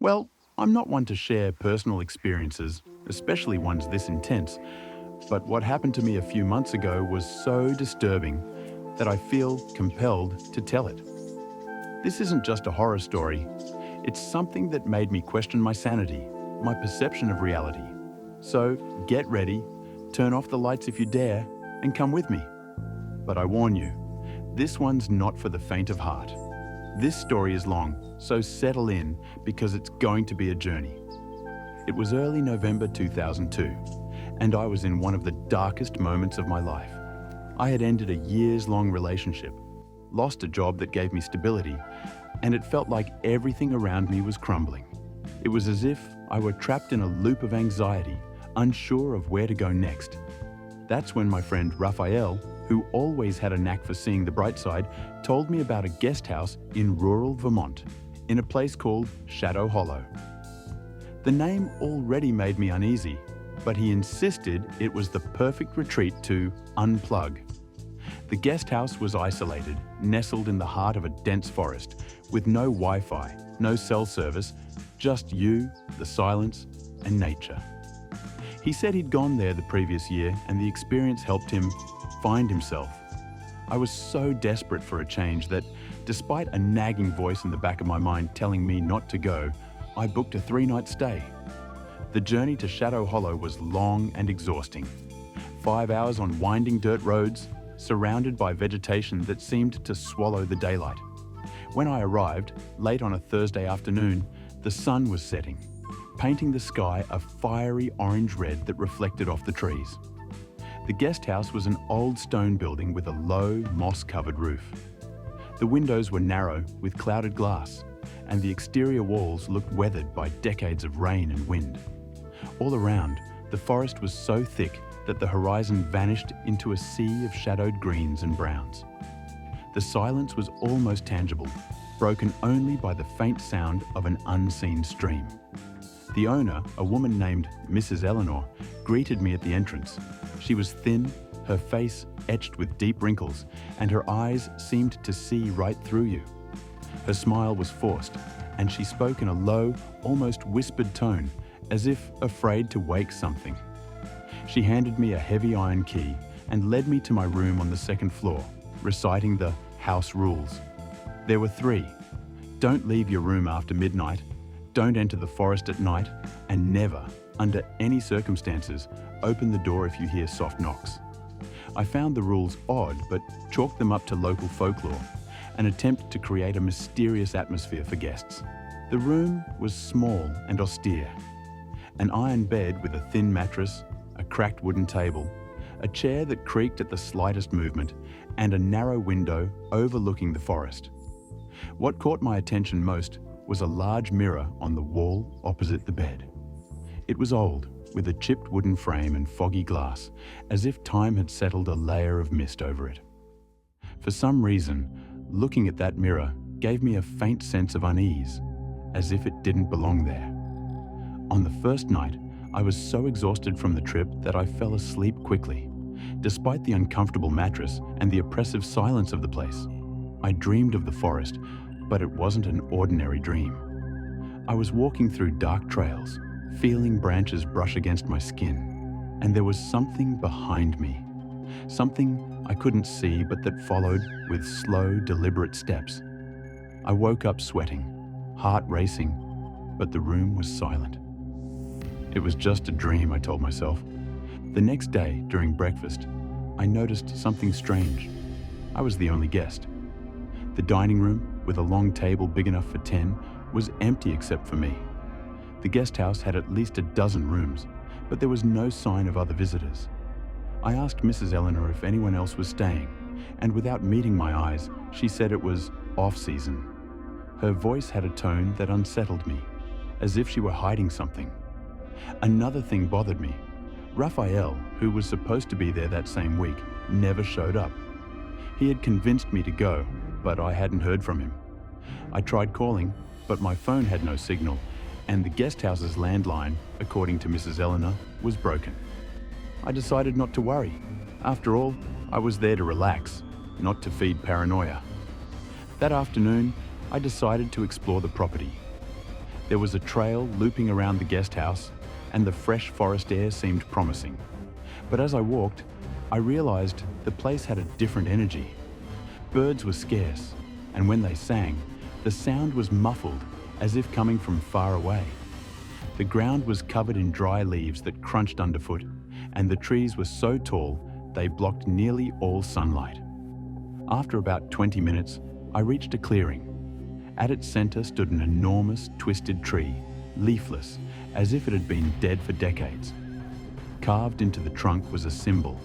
Well, I'm not one to share personal experiences, especially ones this intense, but what happened to me a few months ago was so disturbing that I feel compelled to tell it. This isn't just a horror story, it's something that made me question my sanity, my perception of reality. So get ready, turn off the lights if you dare, and come with me. But I warn you, this one's not for the faint of heart. This story is long, so settle in because it's going to be a journey. It was early November 2002, and I was in one of the darkest moments of my life. I had ended a years-long relationship, lost a job that gave me stability, and it felt like everything around me was crumbling. It was as if I were trapped in a loop of anxiety, unsure of where to go next. That's when my friend Raphael, who always had a knack for seeing the bright side, told me about a guest house in rural Vermont, in a place called Shadow Hollow. The name already made me uneasy, but he insisted it was the perfect retreat to unplug. The guest house was isolated, nestled in the heart of a dense forest, with no Wi-Fi, no cell service, just you, the silence, and nature. He said he'd gone there the previous year and the experience helped him find himself. I was so desperate for a change that, despite a nagging voice in the back of my mind telling me not to go, I booked a 3-night stay. The journey to Shadow Hollow was long and exhausting. 5 hours on winding dirt roads, surrounded by vegetation that seemed to swallow the daylight. When I arrived, late on a Thursday afternoon, the sun was setting, painting the sky a fiery orange-red that reflected off the trees. The guest house was an old stone building with a low, moss-covered roof. The windows were narrow with clouded glass, and the exterior walls looked weathered by decades of rain and wind. All around, the forest was so thick that the horizon vanished into a sea of shadowed greens and browns. The silence was almost tangible, broken only by the faint sound of an unseen stream. The owner, a woman named Mrs. Eleanor, greeted me at the entrance. She was thin, her face etched with deep wrinkles, and her eyes seemed to see right through you. Her smile was forced, and she spoke in a low, almost whispered tone, as if afraid to wake something. She handed me a heavy iron key and led me to my room on the second floor, reciting the house rules. There were 3. Don't leave your room after midnight, don't enter the forest at night, and never, under any circumstances, open the door if you hear soft knocks. I found the rules odd, but chalked them up to local folklore, an attempt to create a mysterious atmosphere for guests. The room was small and austere. An iron bed with a thin mattress, a cracked wooden table, a chair that creaked at the slightest movement, and a narrow window overlooking the forest. What caught my attention most was a large mirror on the wall opposite the bed. It was old, with a chipped wooden frame and foggy glass, as if time had settled a layer of mist over it. For some reason, looking at that mirror gave me a faint sense of unease, as if it didn't belong there. On the first night, I was so exhausted from the trip that I fell asleep quickly, despite the uncomfortable mattress and the oppressive silence of the place. I dreamed of the forest, but it wasn't an ordinary dream. I was walking through dark trails, feeling branches brush against my skin, and there was something behind me. Something I couldn't see but that followed with slow, deliberate steps. I woke up sweating, heart racing, but the room was silent. It was just a dream, I told myself. The next day, during breakfast, I noticed something strange. I was the only guest. The dining room, with a long table big enough for 10, was empty except for me. The guest house had at least a dozen rooms, but there was no sign of other visitors. I asked Mrs. Eleanor if anyone else was staying, and without meeting my eyes, she said it was off-season. Her voice had a tone that unsettled me, as if she were hiding something. Another thing bothered me. Raphael, who was supposed to be there that same week, never showed up. He had convinced me to go, but I hadn't heard from him. I tried calling, but my phone had no signal, and the guest house's landline, according to Mrs. Eleanor, was broken. I decided not to worry. After all, I was there to relax, not to feed paranoia. That afternoon, I decided to explore the property. There was a trail looping around the guest house, and the fresh forest air seemed promising. But as I walked, I realized the place had a different energy. Birds were scarce, and when they sang, the sound was muffled, as if coming from far away. The ground was covered in dry leaves that crunched underfoot, and the trees were so tall they blocked nearly all sunlight. After about 20 minutes, I reached a clearing. At its center stood an enormous, twisted tree, leafless, as if it had been dead for decades. Carved into the trunk was a symbol,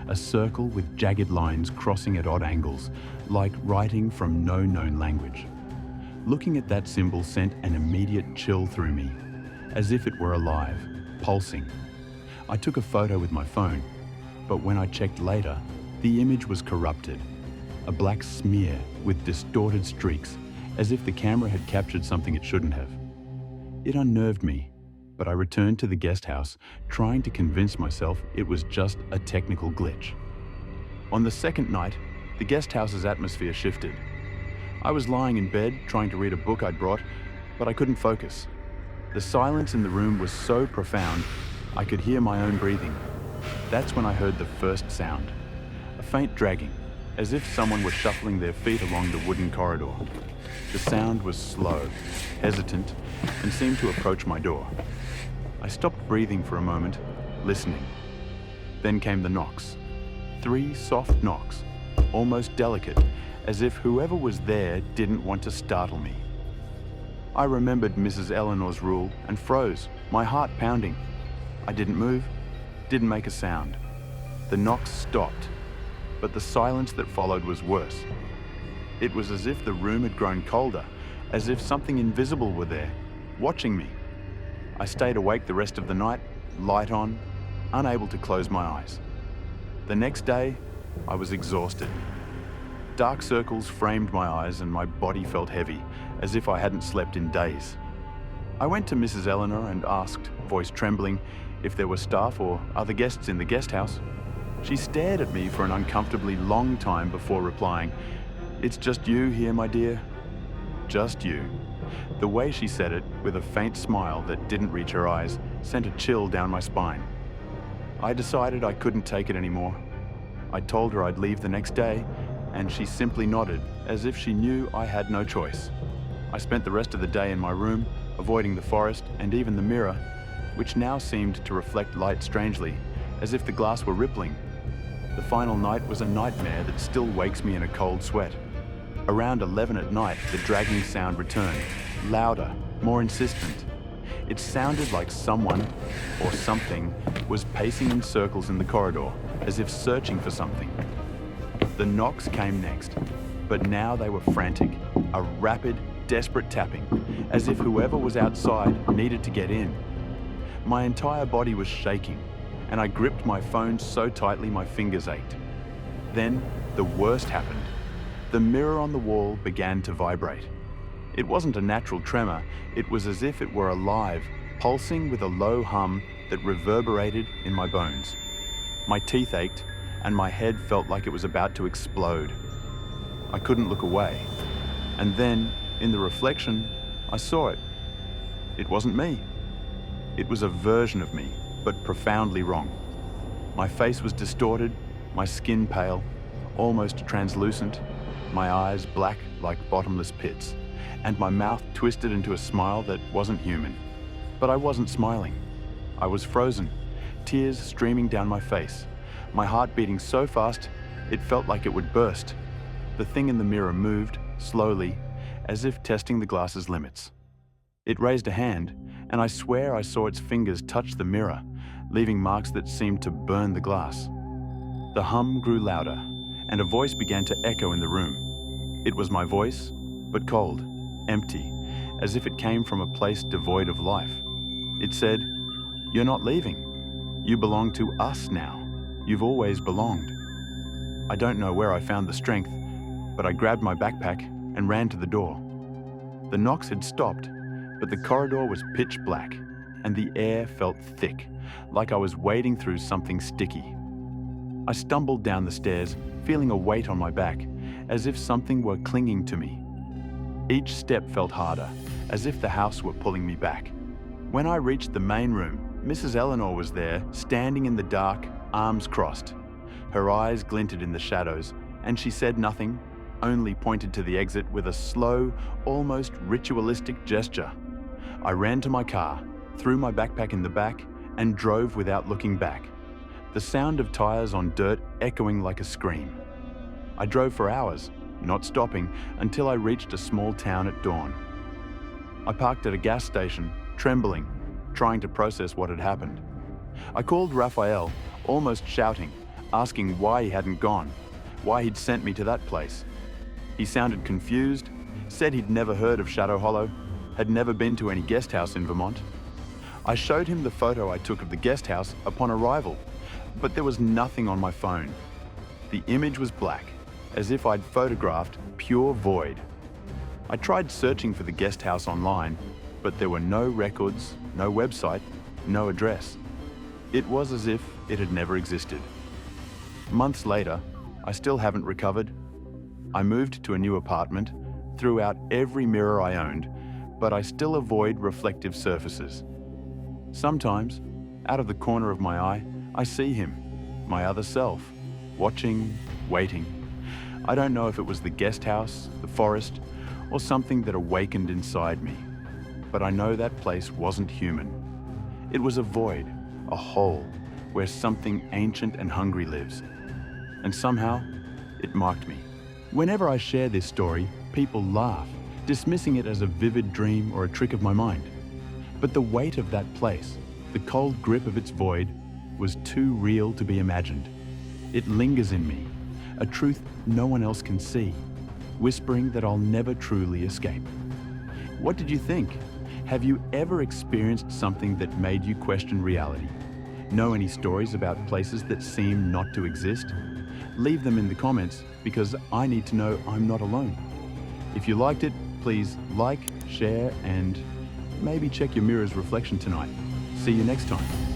a circle with jagged lines crossing at odd angles, like writing from no known language. Looking at that symbol sent an immediate chill through me, as if it were alive, pulsing. I took a photo with my phone, but when I checked later, the image was corrupted, a black smear with distorted streaks, as if the camera had captured something it shouldn't have. It unnerved me, but I returned to the guest house, trying to convince myself it was just a technical glitch. On the second night, the guest house's atmosphere shifted. I was lying in bed, trying to read a book I'd brought, but I couldn't focus. The silence in the room was so profound, I could hear my own breathing. That's when I heard the first sound, a faint dragging, as if someone were shuffling their feet along the wooden corridor. The sound was slow, hesitant, and seemed to approach my door. I stopped breathing for a moment, listening. Then came the knocks. 3 soft knocks, almost delicate, as if whoever was there didn't want to startle me. I remembered Mrs. Eleanor's rule and froze, my heart pounding. I didn't move, didn't make a sound. The knocks stopped, but the silence that followed was worse. It was as if the room had grown colder, as if something invisible were there, watching me. I stayed awake the rest of the night, light on, unable to close my eyes. The next day, I was exhausted. Dark circles framed my eyes and my body felt heavy, as if I hadn't slept in days. I went to Mrs. Eleanor and asked, voice trembling, if there were staff or other guests in the guest house. She stared at me for an uncomfortably long time before replying, "It's just you here, my dear. Just you." The way she said it, with a faint smile that didn't reach her eyes, sent a chill down my spine. I decided I couldn't take it anymore. I told her I'd leave the next day, and she simply nodded, as if she knew I had no choice. I spent the rest of the day in my room, avoiding the forest and even the mirror, which now seemed to reflect light strangely, as if the glass were rippling. The final night was a nightmare that still wakes me in a cold sweat. Around 11 at night, the dragging sound returned, louder, more insistent. It sounded like someone, or something, was pacing in circles in the corridor, as if searching for something. The knocks came next, but now they were frantic, a rapid, desperate tapping, as if whoever was outside needed to get in. My entire body was shaking, and I gripped my phone so tightly my fingers ached. Then, the worst happened. The mirror on the wall began to vibrate. It wasn't a natural tremor, it was as if it were alive, pulsing with a low hum that reverberated in my bones. My teeth ached, and my head felt like it was about to explode. I couldn't look away. And then, in the reflection, I saw it. It wasn't me. It was a version of me, but profoundly wrong. My face was distorted, my skin pale, almost translucent, my eyes black like bottomless pits, and my mouth twisted into a smile that wasn't human. But I wasn't smiling. I was frozen, tears streaming down my face, my heart beating so fast it felt like it would burst. The thing in the mirror moved, slowly, as if testing the glass's limits. It raised a hand, and I swear I saw its fingers touch the mirror, leaving marks that seemed to burn the glass. The hum grew louder, and a voice began to echo in the room. It was my voice, but cold, empty, as if it came from a place devoid of life. It said, "You're not leaving. You belong to us now. You've always belonged." I don't know where I found the strength, but I grabbed my backpack and ran to the door. The knocks had stopped, but the corridor was pitch black, and the air felt thick, like I was wading through something sticky. I stumbled down the stairs, feeling a weight on my back, as if something were clinging to me. Each step felt harder, as if the house were pulling me back. When I reached the main room, Mrs. Eleanor was there, standing in the dark, arms crossed. Her eyes glinted in the shadows, and she said nothing, only pointed to the exit with a slow, almost ritualistic gesture. I ran to my car, threw my backpack in the back, and drove without looking back, the sound of tires on dirt echoing like a scream. I drove for hours, not stopping, until I reached a small town at dawn. I parked at a gas station, trembling, trying to process what had happened. I called Raphael, almost shouting, asking why he hadn't gone, why he'd sent me to that place. He sounded confused, said he'd never heard of Shadow Hollow, had never been to any guest house in Vermont. I showed him the photo I took of the guest house upon arrival, but there was nothing on my phone. The image was black, as if I'd photographed pure void. I tried searching for the guest house online, but there were no records, no website, no address. It was as if it had never existed. Months later, I still haven't recovered. I moved to a new apartment, threw out every mirror I owned, but I still avoid reflective surfaces. Sometimes, out of the corner of my eye, I see him, my other self, watching, waiting. I don't know if it was the guest house, the forest, or something that awakened inside me, but I know that place wasn't human. It was a void, a hole, where something ancient and hungry lives. And somehow, it marked me. Whenever I share this story, people laugh, dismissing it as a vivid dream or a trick of my mind. But the weight of that place, the cold grip of its void, was too real to be imagined. It lingers in me, a truth no one else can see, whispering that I'll never truly escape. What did you think? Have you ever experienced something that made you question reality? Know any stories about places that seem not to exist? Leave them in the comments, because I need to know I'm not alone. If you liked it, please like, share, and maybe check your mirror's reflection tonight. See you next time.